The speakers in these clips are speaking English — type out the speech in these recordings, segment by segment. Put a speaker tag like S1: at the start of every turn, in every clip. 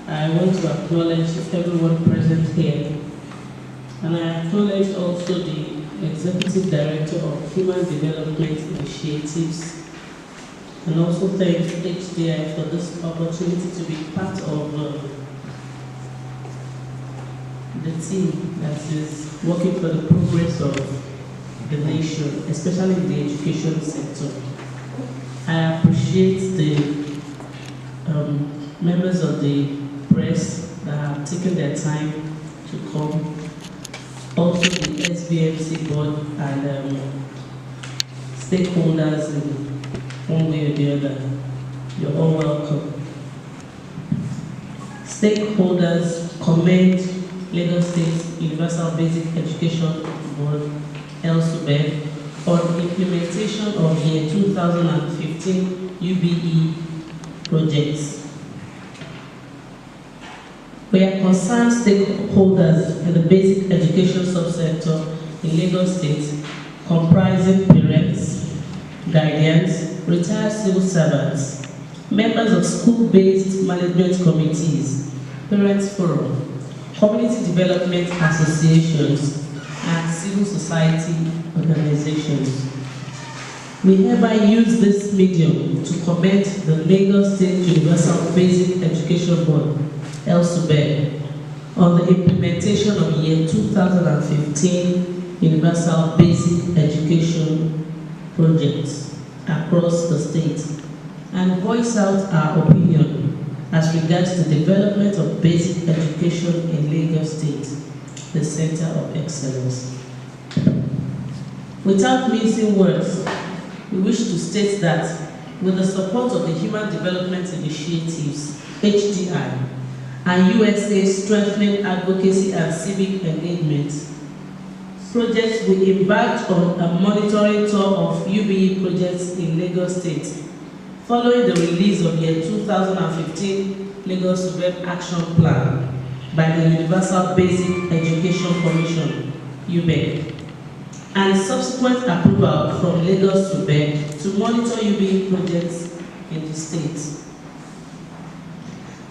S1: I want to acknowledge everyone present here, and I acknowledge also the Executive Director of Human Development Initiatives, and also thank HDI for this opportunity to be part of the team that is working for the progress of the nation, especially in the education sector. I appreciate the members of the press that have taken their time to come, also the SBMC board and stakeholders in one way or the other. You're all welcome. Stakeholders commend Lagos State Universal Basic Education Board, LSUBEB, on implementation of year 2015 UBE projects. We are concerned stakeholders in the basic education subsector in Lagos State, comprising parents, guardians, retired civil servants, members of school-based management committees, parents forum, community development associations, and civil society organizations. We hereby use this medium to commend the Lagos State Universal Basic Education Board, LSUBEB, on the implementation of year 2015 Universal Basic Education projects across the state, and voice out our opinion as regards the development of basic education in Lagos State, the center of excellence. Without mincing words, we wish to state that with the support of the Human Development Initiatives, HDI, and USA Strengthening Advocacy and Civic Engagement projects, we embarked on a monitoring tour of UBE projects in Lagos State following the release of year 2015 LSUBEB Action Plan by the Universal Basic Education Commission, UBEB, and subsequent approval from LSUBEB to monitor UBE projects in the state.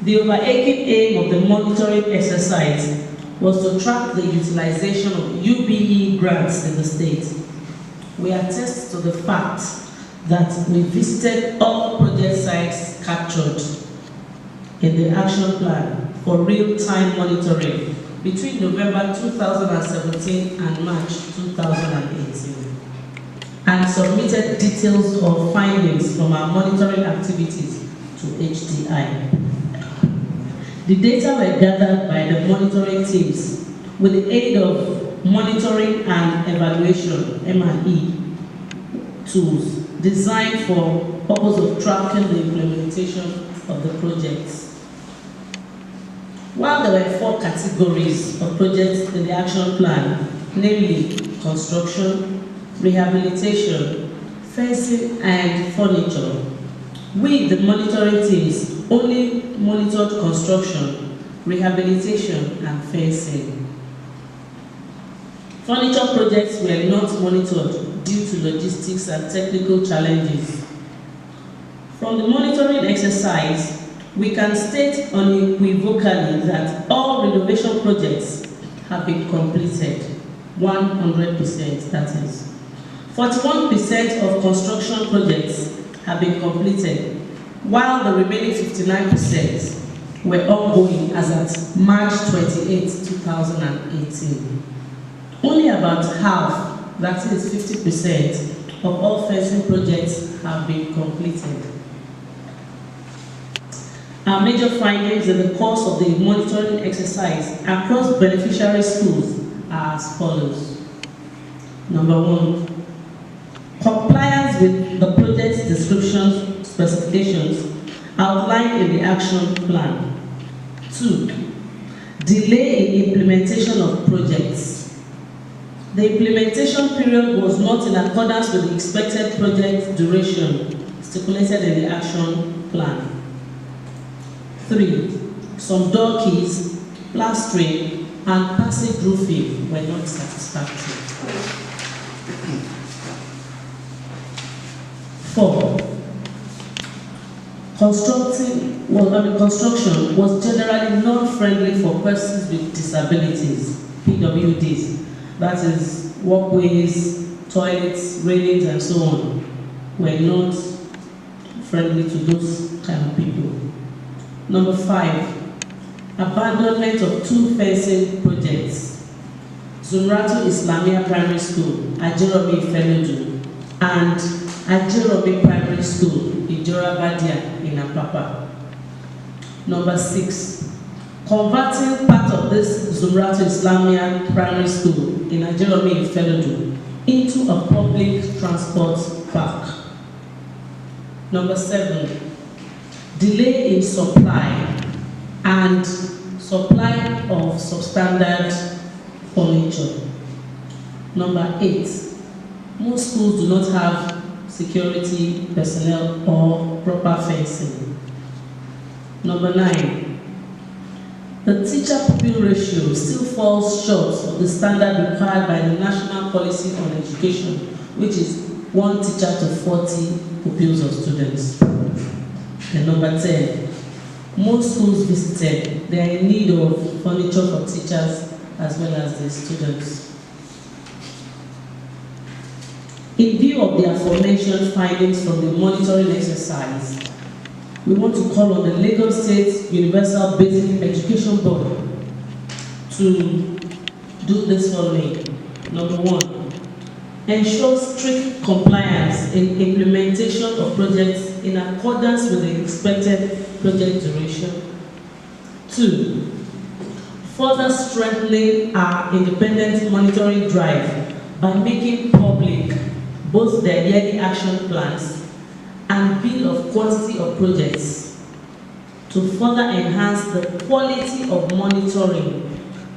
S1: The overarching aim of the monitoring exercise was to track the utilization of UBE grants in the state. We attest to the fact that we visited all project sites captured in the action plan for real-time monitoring between November 2017 and March 2018, and submitted details of findings from our monitoring activities to HDI. The data were gathered by the monitoring teams with the aid of monitoring and evaluation (M&E) tools designed for purpose of tracking the implementation of the projects. While there were 4 categories of projects in the action plan, namely construction, rehabilitation, fencing, and furniture, we, the monitoring teams, only monitored construction, rehabilitation, and fencing. Furniture projects were not monitored due to logistics and technical challenges. From the monitoring exercise, we can state unequivocally that all renovation projects have been completed, 100%, that is. 41% of construction projects have been completed, while the remaining 59% were ongoing as at March 28, 2018. Only about half, that is 50%, of all fencing projects have been completed. Our major findings in the course of the monitoring exercise across beneficiary schools are as follows. Number 1, compliance with the project's descriptions, specifications outlined in the action plan. 2, delay in implementation of projects. The implementation period was not in accordance with the expected project duration stipulated in the action plan. 3, some door keys, plastering, and passive roofing were not satisfactory. 4, Construction was generally non-friendly for persons with disabilities, PWDs. That is, walkways, toilets, railings, and so on, were not friendly to those kind of people. Number 5, abandonment of 2 fencing projects. Zumratu Islamia Primary School, Ajeromi Feludu, and Ajeromi Primary School, Ijora Badia in Apapa. Number 6, converting part of this Zumratu Islamia Primary School in Ajeromi Feludu into a public transport park. Number 7, delay in supply and supply of substandard furniture. Number 8, most schools do not have security personnel or proper fencing. Number 9, the teacher-pupil ratio still falls short of the standard required by the National Policy on Education, which is 1 teacher to 40 pupils or students. And number 10, most schools visited, they are in need of furniture for teachers as well as the students. In view of the aforementioned findings from the monitoring exercise, we want to call on the Lagos State Universal Basic Education Board to do this following. Number 1, ensure strict compliance in implementation of projects in accordance with the expected project duration. 2, further strengthening our independent monitoring drive by making public both their yearly action plans and bill of quantity of projects to further enhance the quality of monitoring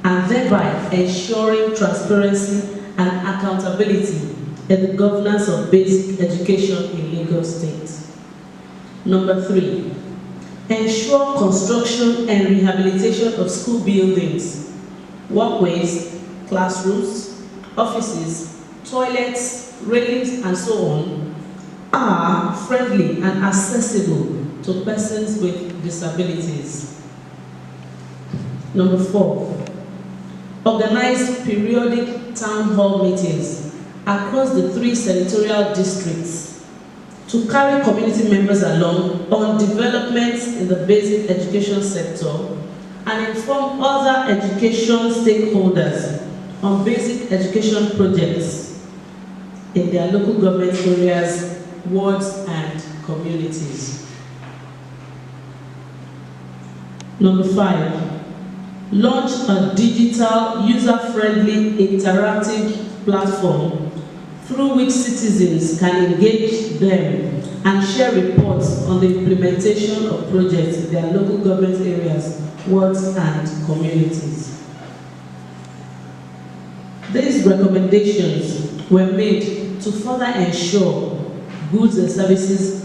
S1: and thereby ensuring transparency and accountability in the governance of basic education in Lagos State. Number 3, ensure construction and rehabilitation of school buildings, walkways, classrooms, offices, toilets, railings, and so on are friendly and accessible to persons with disabilities. Number 4, organize periodic town hall meetings across the 3 senatorial districts to carry community members along on developments in the basic education sector and inform other education stakeholders on basic education projects in their local government areas, wards, and communities. Number 5, launch a digital, user-friendly, interactive platform through which citizens can engage them and share reports on the implementation of projects in their local government areas, wards, and communities. These recommendations were made to further ensure goods and services,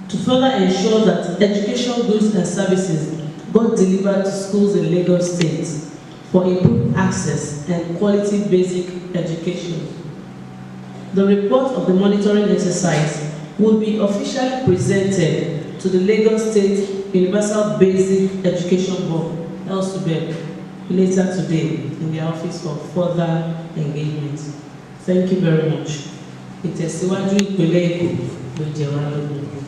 S1: that educational goods and services got delivered to schools in Lagos State for improved access and quality basic education. The report of the monitoring exercise will be officially presented to the Lagos State Universal Basic Education Board, LSUBEB, later today in their office for further engagement. Thank you very much. Ìtẹ̀síwájú ìpínlẹ̀ Èkó ló jẹ wá lógún.